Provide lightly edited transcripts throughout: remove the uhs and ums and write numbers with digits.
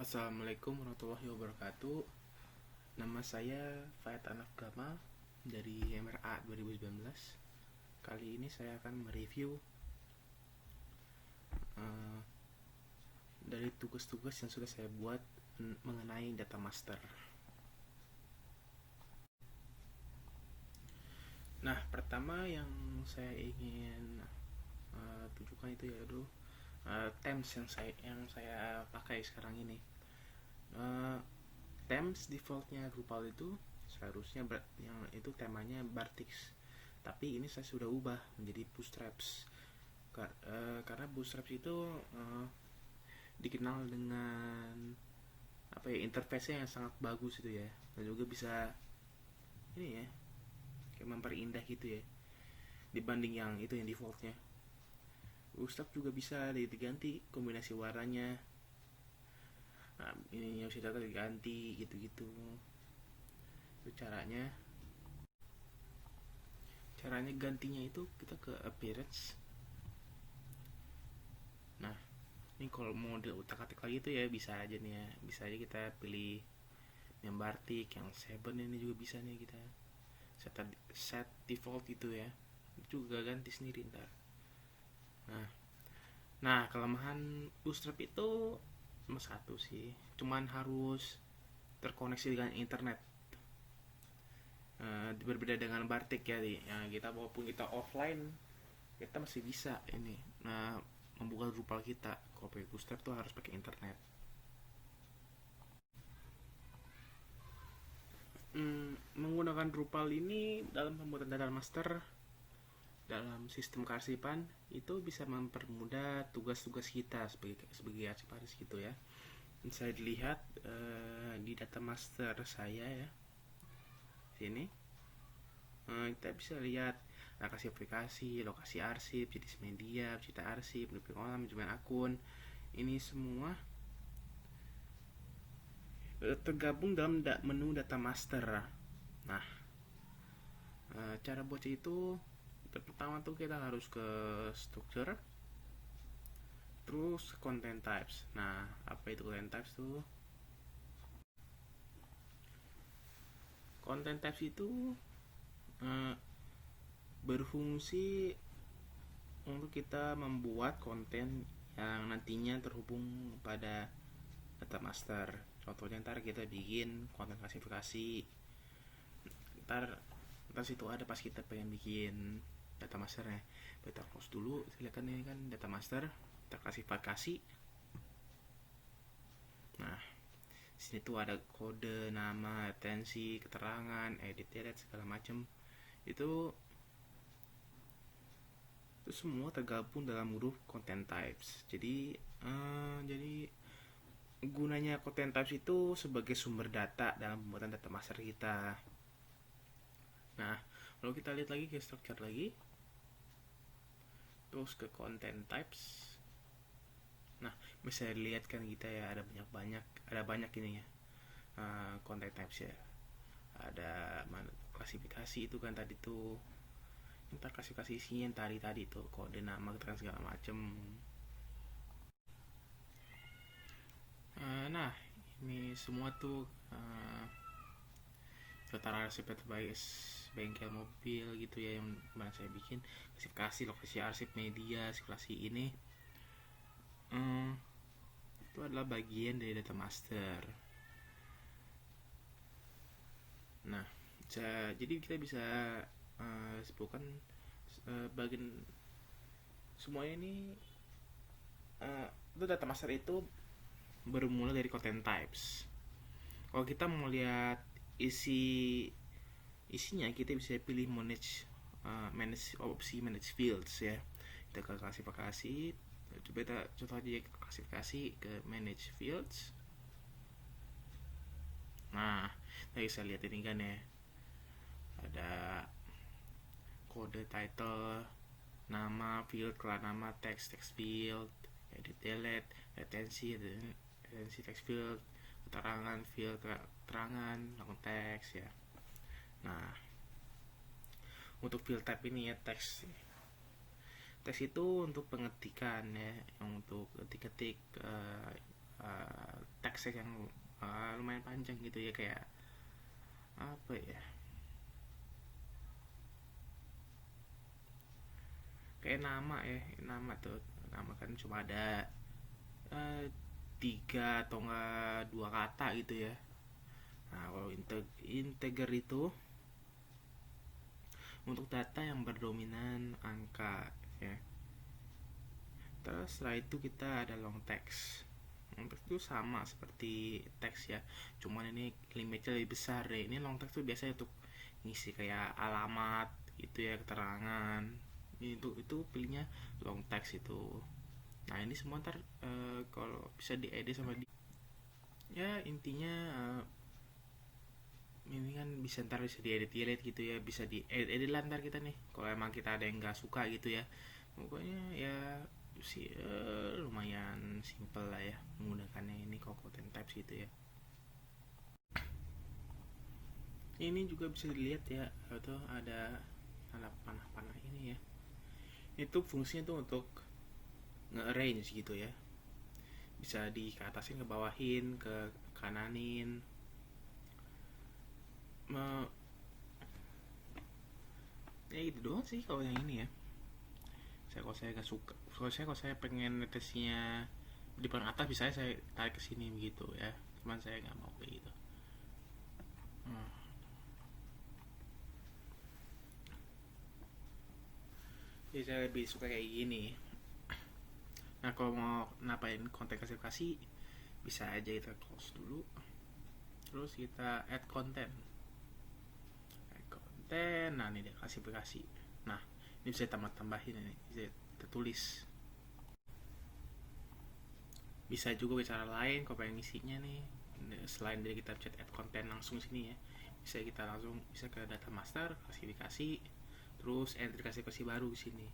Assalamualaikum warahmatullahi wabarakatuh. Nama saya Faid Anaf Gamal dari MRA 2019. Kali ini saya akan mereview uh, dari tugas-tugas yang sudah saya buat mengenai data master. Nah, pertama yang saya ingin tunjukkan itu yaitu themes yang saya pakai sekarang ini. Themes defaultnya Drupal itu seharusnya yang itu temanya Bartix, tapi ini saya sudah ubah menjadi Bootstraps karena Bootstraps itu dikenal dengan interface-nya yang sangat bagus itu ya, dan juga bisa ini ya kayak memperindah gitu ya dibanding yang itu yang defaultnya. Bootstrap juga bisa diganti kombinasi warnanya. Nah, ini yang sudah diganti gitu-gitu. Itu caranya gantinya itu kita ke appearance. Nah, ini kalau mau diutak-atik lagi itu ya bisa aja nih ya. Bisa aja kita pilih yang Bartik, yang Seven, ini juga bisa nih kita set default itu ya. Itu juga ganti sendiri ntar. Nah, kelemahan Bootstrap itu nomor satu sih, cuman harus terkoneksi dengan internet. Berbeda dengan Bartik ya, kita walaupun kita offline kita masih bisa ini membuka Drupal kita. Kalau pakai Bootstrap tuh harus pakai internet. Menggunakan Drupal ini dalam pembuatan data master dalam sistem kearsipan itu bisa mempermudah tugas-tugas kita sebagai arsiparis gitu ya. Saya dilihat di data master saya ya, sini kita bisa lihat lokasi aplikasi, lokasi arsip, jenis media, cerita arsip, kolam, manajemen akun. Ini semua tergabung dalam menu data master. Nah, cara buatnya itu pertama tuh kita harus ke structure, terus content types. Nah, apa itu content types tuh? Content types itu berfungsi untuk kita membuat konten yang nantinya terhubung pada data master. Contohnya ntar kita bikin konten klasifikasi, ntar situ ada pas kita pengen bikin data masternya. Kita close dulu, silakan ini kan data master, terklasifikasi. Nah, sini tuh ada kode, nama, atensi, keterangan, edit, segala macam. Itu semua tergabung dalam grup content types. Jadi gunanya content types itu sebagai sumber data dalam pembuatan data master kita. Nah, lalu kita lihat lagi ke structure lagi, terus ke content types. Nah, bisa dilihat kan kita ya, ada banyak ini ya content types ya. Ada klasifikasi itu kan tadi tuh, ntar klasifikasi isinya yang tadi tuh kode, nama, keterangan segala macem. Nah, ini semua tuh daftar arsip terbaik bengkel mobil gitu ya, yang mana saya bikin klasifikasi, lokasi arsip, media, klasifikasi ini itu adalah bagian dari data master. Nah, jadi kita bisa sebutkan bagian semuanya ini itu data master itu bermula dari content types. Kalau kita mau lihat isinya, kita bisa pilih manage opsi manage fields ya. Kita ke klasifikasi, coba kita contoh aja klasifikasi ke manage fields. Nah, kita bisa lihat ini kan ya, ada kode, title, nama, field, nama, text field, edit, delete, retensi text field, keterangan field, keterangan, teks ya. Nah, untuk field type ini ya, teks itu untuk pengetikan ya, yang untuk ketik teks yang lumayan panjang gitu ya, kayak apa ya, kayak nama tuh, nama kan cuma ada eh, 3 atau 2 kata gitu ya. Nah, kalau integer itu untuk data yang berdominan angka ya. Terus setelah itu kita ada long text. Long text itu sama seperti teks ya, cuman ini limitnya lebih besar deh. Ini long text tuh biasanya untuk ngisi kayak alamat gitu ya, keterangan. Itu pilihnya long text itu. Nah ini semua ntar kalau bisa diedit sama ya intinya ini kan bisa ntar bisa diedit gitu ya, bisa diedit lah ntar kita nih kalau emang kita ada yang nggak suka gitu ya. Pokoknya ya sih lumayan simple lah ya menggunakannya ini Cocoa10 Types gitu ya. Ini juga bisa dilihat ya, atau ada tanda panah-panah ini ya. Itu fungsinya tuh untuk nge-arrange gitu ya. Bisa di ke atasin, ke bawahin, ke kananin. Ya gitu doang sih kalau yang ini ya. Kalau saya nggak suka, kalau saya pengen netesnya di paling atas, bisa saya tarik ke sini begitu ya. Cuman saya nggak mau kayak gitu. Jadi saya lebih suka kayak gini. Nah kalau mau napain konten klasifikasi, bisa aja kita close dulu. Terus kita add content. Nah ini dia klasifikasi. Nah ini bisa tambah-tambahin, ini bisa kita tulis. Bisa juga bicara lain kalau pengen isinya nih, selain dari kita chat add content langsung sini ya, bisa kita langsung bisa ke data master, klasifikasi, terus entry klasifikasi baru di sini.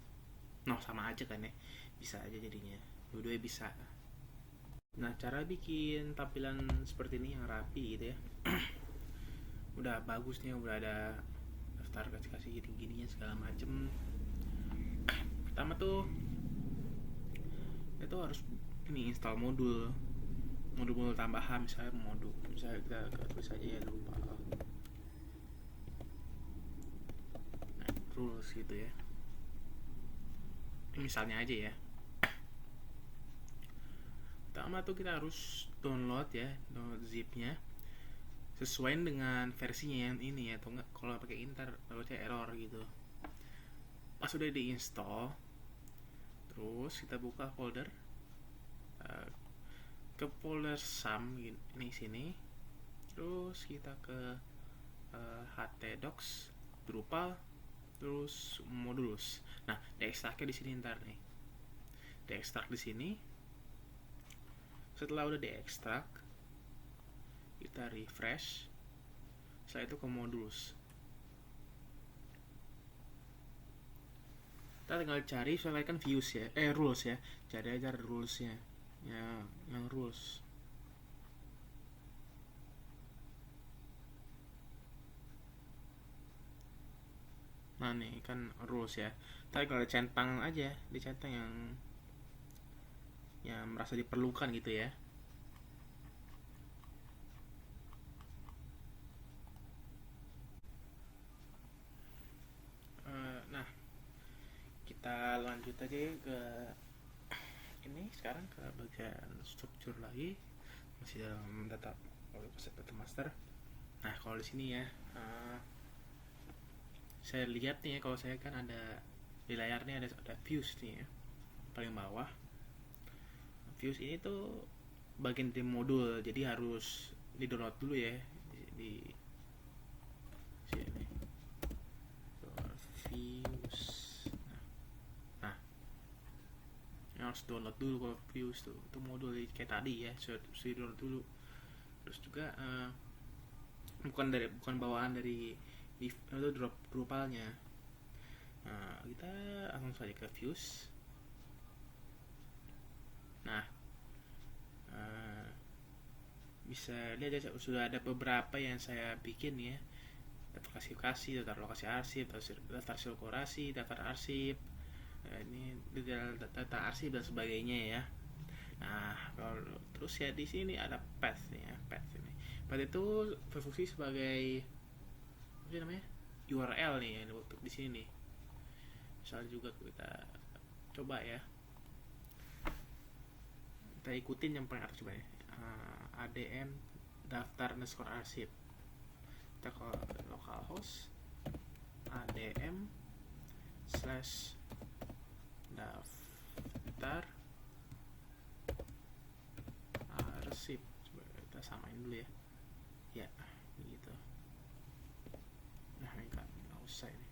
Nah sama aja kan ya, bisa aja jadinya, dua-duanya bisa. Nah cara bikin tampilan seperti ini yang rapi gitu ya, udah bagus nih, udah ada daftar klasifikasi gini-gininya segala macem. Pertama tuh itu harus ini install modul tambahan, misalnya kita tulis aja ya, lupa. Nah, rules gitu ya, ini misalnya aja ya. Pertama tuh kita harus download zipnya sesuai dengan versinya yang ini ya, atau enggak kalau pakai inter takutnya error gitu. Pas udah diinstal, terus kita buka folder, ke folder sum ini sini, terus kita ke htdocs Drupal, terus modulus. Nah diekstraknya di sini ntar nih, diekstrak di sini. Setelah udah diekstrak, kita refresh. Setelah itu ke modulus, kita tinggal cari, soalnya kan views ya, rules ya, cari aja rulesnya ya, yang rules. Nah nih kan rules ya, tapi kalau centang aja, dicentang yang merasa diperlukan gitu ya. Nah kita lanjut aja ke ini, sekarang ke bagian struktur lagi, masih dalam data master. Nah kalau di sini ya, saya lihat nih ya, kalau saya kan ada di layarnya ada views nih ya, paling bawah. Views ini tuh bagian dari modul, jadi harus di download dulu ya di sini. Views. Nah, yang harus download dulu kalau views tuh, itu modul kayak tadi ya, saya download dulu. Terus juga bukan bawaan dari itu Drupalnya. Nah, kita langsung saja ke views. Nah, bisa lihat ya, sudah ada beberapa yang saya bikin ya, daftar klasifikasi, daftar lokasi arsip, daftar sirkulasi, daftar arsip, ini data arsip dan sebagainya ya. Nah kalau terus Terus ya di sini ada path nih ya, path ini. Path itu berfungsi sebagai apa sih namanya, URL nih ya untuk di sini nih. Misalnya juga kita coba ya, kita ikutin yang paling atas coba ya, adm daftar underscore arsip. Kita ke localhost adm slash daftar arsip. Coba kita samain dulu ya, ya gitu. Nah ini kan nggak usah ini.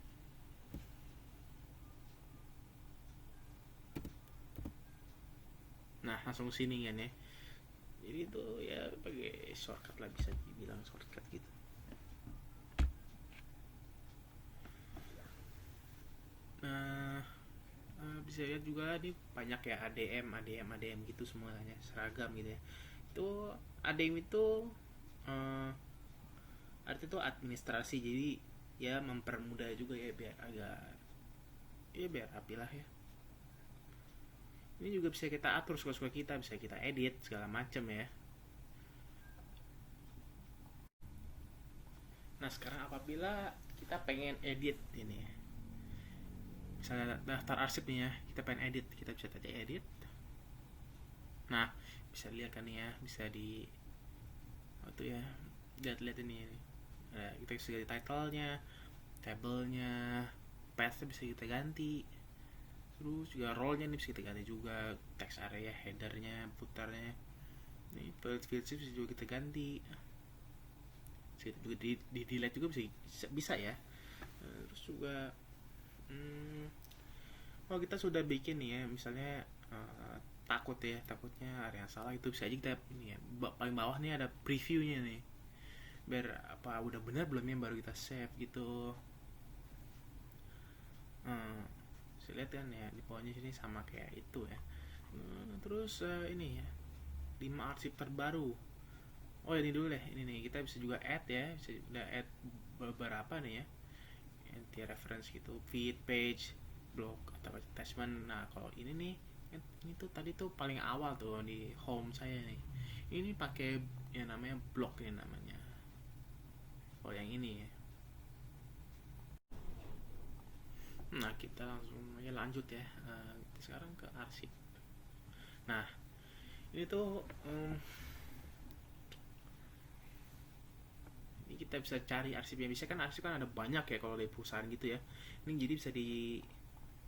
Nah langsung sini kan ya. Jadi itu ya pakai shortcut lah, bisa dibilang shortcut gitu. Nah bisa lihat juga nih banyak ya ADM gitu semuanya seragam gitu ya. Itu ADM itu artinya itu administrasi, jadi ya mempermudah juga ya biar agak ya biar rapi lah ya. Ini juga bisa kita atur suka-suka kita, bisa kita edit segala macam ya. Nah sekarang apabila kita pengen edit ini, misalnya daftar arsip nih ya, kita pengen edit, kita bisa tadi edit. Nah bisa lihat kan ya, bisa di itu ya, lihat ini. Nah, kita bisa ganti title-nya, table-nya, path-nya bisa kita ganti. Terus juga role-nya nih bisa kita ganti juga, text area, header-nya, footer-nya. Ini field bisa juga kita ganti. Bisa juga di delete juga bisa ya. Terus juga kalau kita sudah bikin nih ya, misalnya takutnya ada yang salah, itu bisa aja kita ini ya, paling bawah nih ada previewnya nih, biar apa udah benar belum ya baru kita save gitu. Bisa lihat kan ya di bawahnya sini sama kayak itu ya. Terus ini ya 5 arsip terbaru. Oh ini dulu deh, ini nih kita bisa juga add ya, bisa udah add beberapa nih ya, anti reference gitu, feed, page, blog atau attachment. Nah kalau ini nih, ini tuh tadi tuh paling awal tuh di home saya nih. Ini pakai yang namanya blog ini namanya. Oh yang ini ya. Nah kita langsung aja lanjut ya. Sekarang ke arsip. Nah ini tuh ini kita bisa cari arsipnya. Bisa kan arsip kan ada banyak ya kalau dari perusahaan gitu ya. Ini jadi bisa di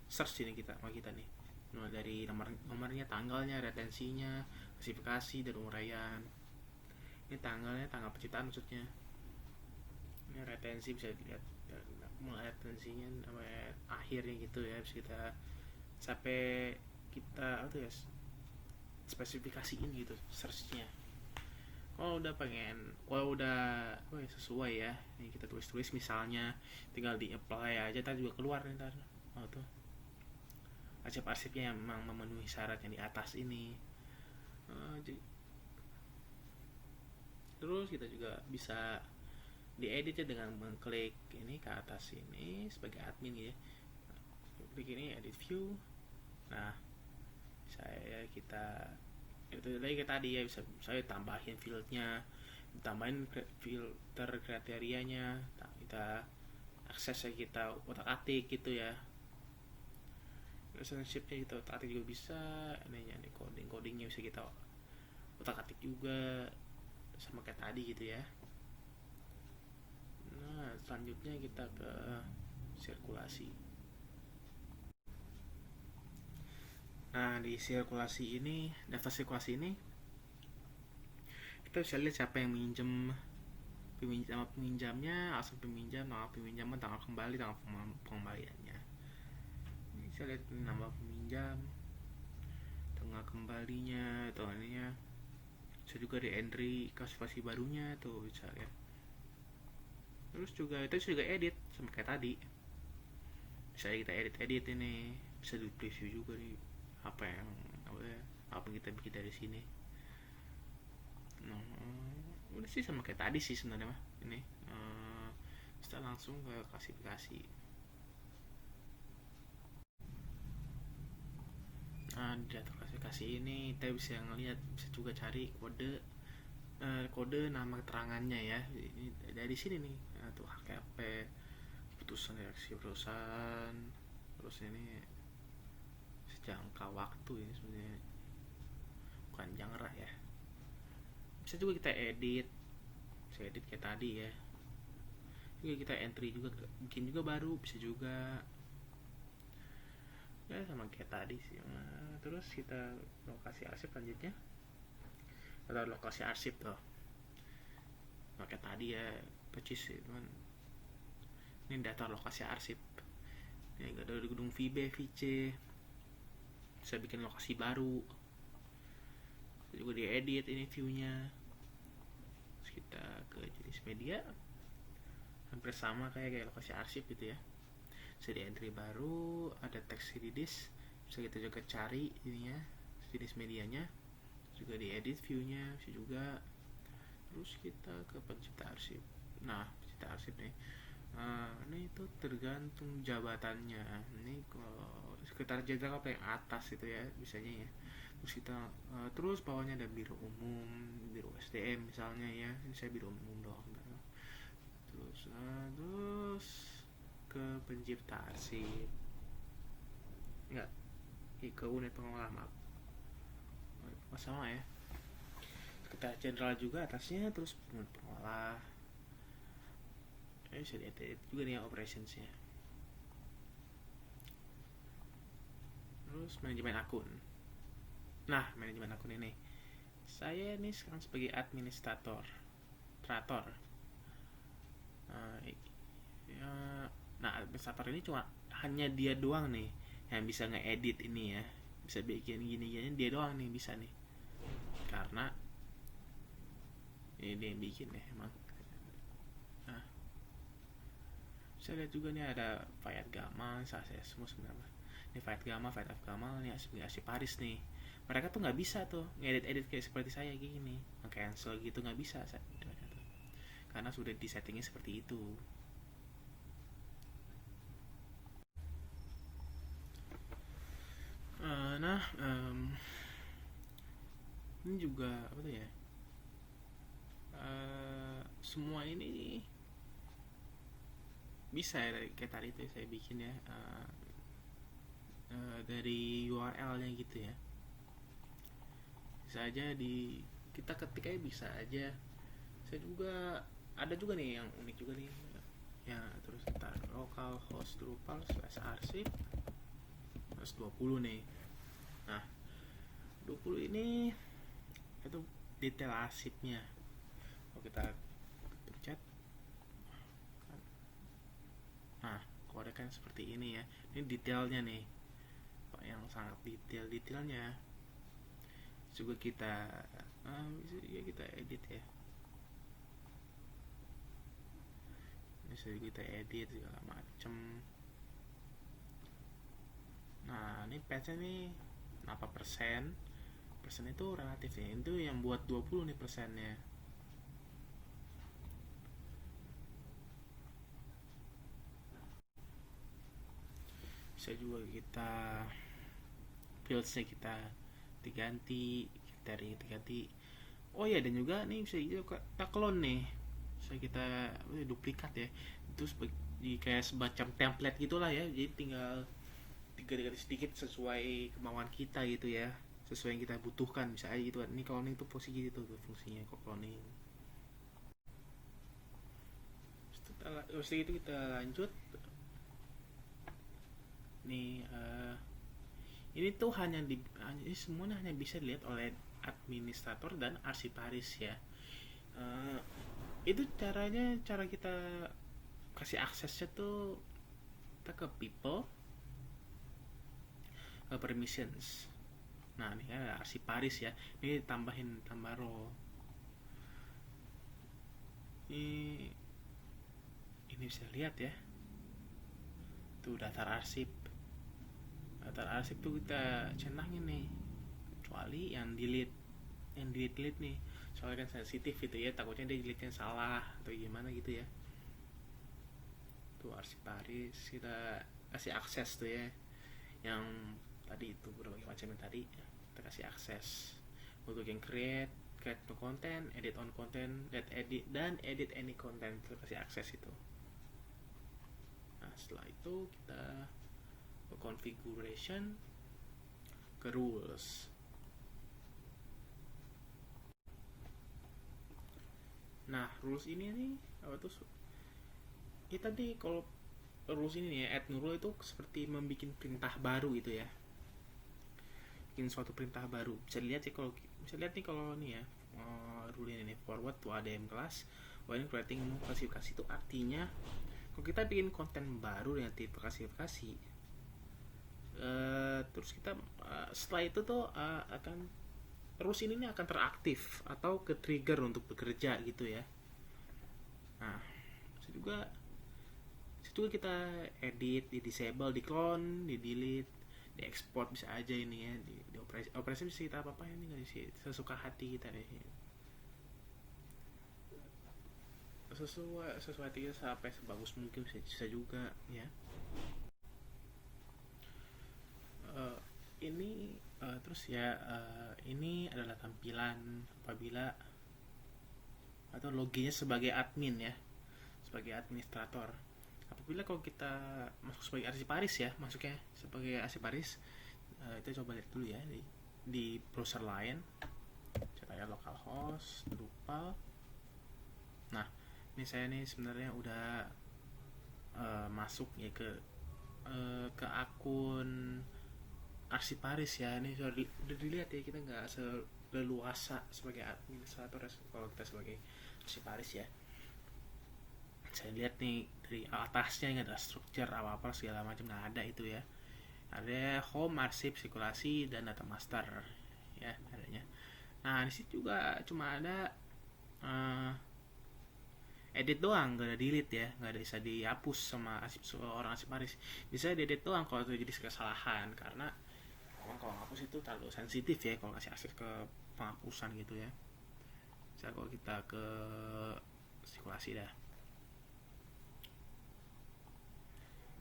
search ini kita sama kita nih. Mulai dari nomornya, tanggalnya, retensinya, klasifikasi dan uraian. Ini tanggalnya, tanggal penciptaan maksudnya. Ini retensi bisa dilihat mulai retensinya sampai akhirnya gitu ya, bisa kita sampai kita apa ya, spesifikasiin gitu searchnya. Kalau udah sesuai ya, ini kita tulis misalnya, tinggal di apply aja, ntar juga keluar ntar. Oh tuh arsip-arsipnya yang memang memenuhi syarat yang di atas ini. Terus kita juga bisa diedit ya dengan mengklik ini ke atas ini sebagai admin ya. Klik ini edit view. Nah kita itu lagi kayak tadi ya, bisa saya tambahin fieldnya, tambahin filter kriterianya, kita aksesnya kita otak-atik gitu ya. Relationshipnya kita otak-atik juga bisa, ini codingnya bisa kita otak-atik juga sama kayak tadi gitu ya. Nah selanjutnya kita ke sirkulasi. Nah di sirkulasi ini, daftar sirkulasi ini kita bisa lihat siapa yang minjem, peminjamnya, asal peminjam, tanggal peminjaman, tanggal kembali, tanggal pengembaliannya. Ini bisa lihat nama peminjam, tanggal kembalinya, atau ininya. Bisa juga di entry klasifikasi barunya tuh bisa ya. Terus juga itu juga edit sama kayak tadi. Bisa kita edit ini, bisa di preview juga nih apa yang kita bikin dari sini. Nah, udah sih sama kayak tadi sih sebenarnya mah ini. Kita langsung ke klasifikasi. Nah, di data klasifikasi aplikasi ini kita bisa ngelihat, bisa juga cari kode nama keterangannya ya. Ini dari sini nih, tuh HKP, putusan reaksi perusahaan, terus ini sejangka waktu ini sebenarnya, bukan jangra ya. Bisa juga kita edit, kayak tadi ya. Juga kita entry juga, bikin juga baru, bisa juga ya sama kayak tadi sih. Terus kita lokasi arsip selanjutnya, atau lokasi arsip tuh kayak tadi ya, percis teman. Ini data lokasi arsip, ini ada di gedung VB, VC, bisa bikin lokasi baru, bisa juga diedit ini viewnya. Terus kita ke jenis media, hampir sama kayak lokasi arsip gitu ya. Bisa di entry baru, ada teks di disk, bisa kita juga cari ininya, jenis medianya, juga diedit viewnya, bisa juga. Terus kita ke pencipta arsip. Nah, pencipta arsip nih, ini itu tergantung jabatannya. Ini kalau sekretaris jenderal paling atas itu ya bisanya ya. Terus kita terus bawahnya ada biro umum, biro SDM misalnya ya. Ini saya biro umum doang. Terus ke pencipta arsip, enggak, ke unit pengolah, maaf, sama ya. Kita jenderal juga atasnya, terus unit pengolah. Bisa diedit juga nih ya operationsnya. Terus manajemen akun. Nah, manajemen akun ini, saya ini sekarang sebagai administrator. Nah, administrator ini cuma hanya dia doang nih yang bisa ngeedit ini ya, bisa bikin gini-gini, dia doang nih bisa nih, karena ini dia yang bikin ya emang. Nah, bisa lihat juga nih ada Fayat Gamal, saya semua sebenarnya. Ini Fayat F Gamal nih sebagai arsiparis nih. Mereka tuh nggak bisa tuh ngedit-edit kayak seperti saya gini, cancel gitu nggak bisa mereka tuh, karena sudah disettingnya seperti itu. Nah, ini juga apa tuh ya? Semua ini bisa ya, kayak tadi itu saya bikin ya, dari URL-nya gitu ya. Bisa aja kita ketik aja, bisa aja. Saya juga ada juga nih yang unik juga nih ya. Terus kita localhost Drupal /arsip 20 nih. Nah, 20 ini itu detail arsipnya. Kalau kita pencet, nah kode kan seperti ini ya. Ini detailnya nih, yang sangat detailnya. Juga kita bisa ya kita edit ya. Bisa kita edit segala macem. Nah, ini patch-nya nih berapa persen? Persen itu relatif ya. Itu yang buat 20 nih persennya. Bisa juga kita fields-nya kita diganti, oh ya, dan juga nih bisa kita clone nih, bisa kita duplikat ya. Itu kayak semacam template gitulah ya, jadi tinggal diganti sedikit sesuai kemauan kita gitu ya, sesuai yang kita butuhkan. Bisa aja gitu. Ini cloning itu posisi gitu tuh fungsinya kok, cloning. Setelah itu kita lanjut nih, ini tuh ini semuanya hanya bisa dilihat oleh administrator dan arsiparis ya. Itu cara kita kasih aksesnya tuh, kita ke people, ke permissions. Nah, ini kan ada arsiparis ya. Ini tambah row. Ini bisa lihat ya. Tuh daftar arsip. Daftar arsip tuh kita centangin nih. Kecuali yang delete nih. Soalnya kan sensitif gitu ya. Takutnya dia delete-nya salah atau gimana gitu ya. Tuh arsiparis, kita kasih akses tuh ya. Yang tadi itu berbagai macam yang tadi. kita kasih akses untuk yang create no content, edit on content, dan edit any content, kita kasih akses itu. Nah setelah itu kita ke configuration, ke rules. Nah rules ini nih apa tuh ya, tadi kalau rules ini nih ya, add new rule itu seperti membuat perintah baru gitu ya, bikin suatu perintah baru. Bisa lihat sih kalau nih ya, rule ini nih, forward to ADM class when creating new klasifikasi. Itu artinya kalau kita bikin konten baru dengan tipe klasifikasi, terus kita setelah itu tuh akan rules ini akan teraktif atau ke trigger untuk bekerja gitu ya. Nah bisa juga kita edit, di disable, di clone, di delete, di export bisa aja ini ya, di operasi bisa kita apa ini nggak sih, sesuka hati kita deh, sesuai hati kita sampai sebagus mungkin bisa juga ya. Ini terus ya, ini adalah tampilan apabila atau loginya sebagai admin ya, sebagai administrator. Apabila kalau kita masuk sebagai arsiparis ya, masuknya sebagai arsiparis, kita coba lihat dulu ya di browser lain, saya localhost Drupal. Nah ini saya nih sebenarnya udah masuk ya ke akun arsiparis ya. Ini sudah dilihat ya, kita nggak seleluasa sebagai administrator kalau kita sebagai arsiparis ya. Saya lihat nih dari atasnya nggak ada struktur apa segala macam, nggak ada itu ya. Ada home, arsip, sirkulasi, dan data master ya adanya. Nah di situ juga cuma ada edit doang, nggak ada delete ya, nggak ada bisa dihapus sama orang arsiparis. Bisa diedit doang kalau terjadi kesalahan, karena memang kalau hapus itu terlalu sensitif ya kalau kasih akses ke penghapusan gitu ya. Bisa kalau kita ke sirkulasi dah.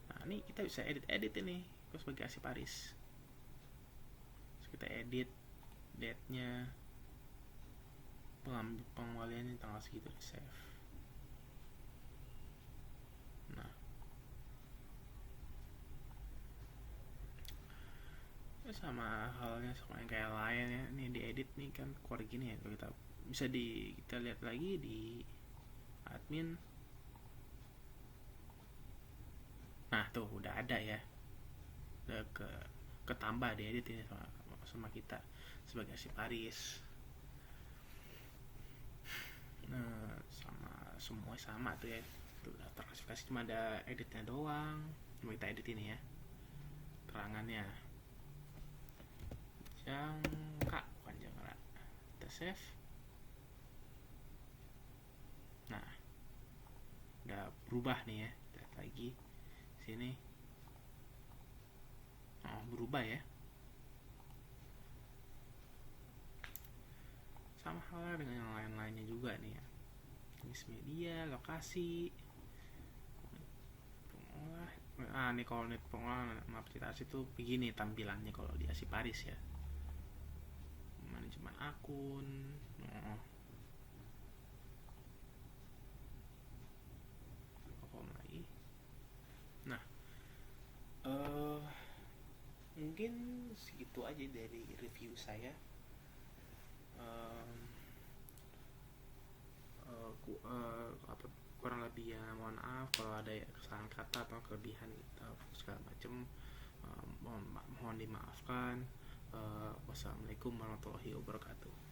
Nah ini kita bisa edit ini sebagai arsiparis. Terus kita edit date-nya, pengembaliannya tanggal segitu, di save. Nah sama halnya sama yang kayak lain ya, ini diedit nih kan keluar gini ya. Kalau kita bisa kita lihat lagi di admin. Nah tuh udah ada ya, udah ketambah diedit ini sama kita sebagai arsiparis. Nah semua sama tuh ya, tuh udah terklasifikasi, cuma ada editnya doang. Cuma kita edit ini ya, terangannya jangka panjang lah, kita save. Nah udah berubah nih ya, lihat lagi sini, berubah ya. Sama halnya dengan yang lain-lainnya juga nih ya, jenis media, lokasi, pengolah. Nih kalau net pengolah aplikasi itu begini tampilannya kalau di arsiparis ya, manajemen akun. Lagi nah mungkin segitu aja dari review saya. Kurang lebih ya mohon maaf kalau ada kesalahan kata atau kelebihan segala macam, mohon dimaafkan. Wassalamualaikum warahmatullahi wabarakatuh.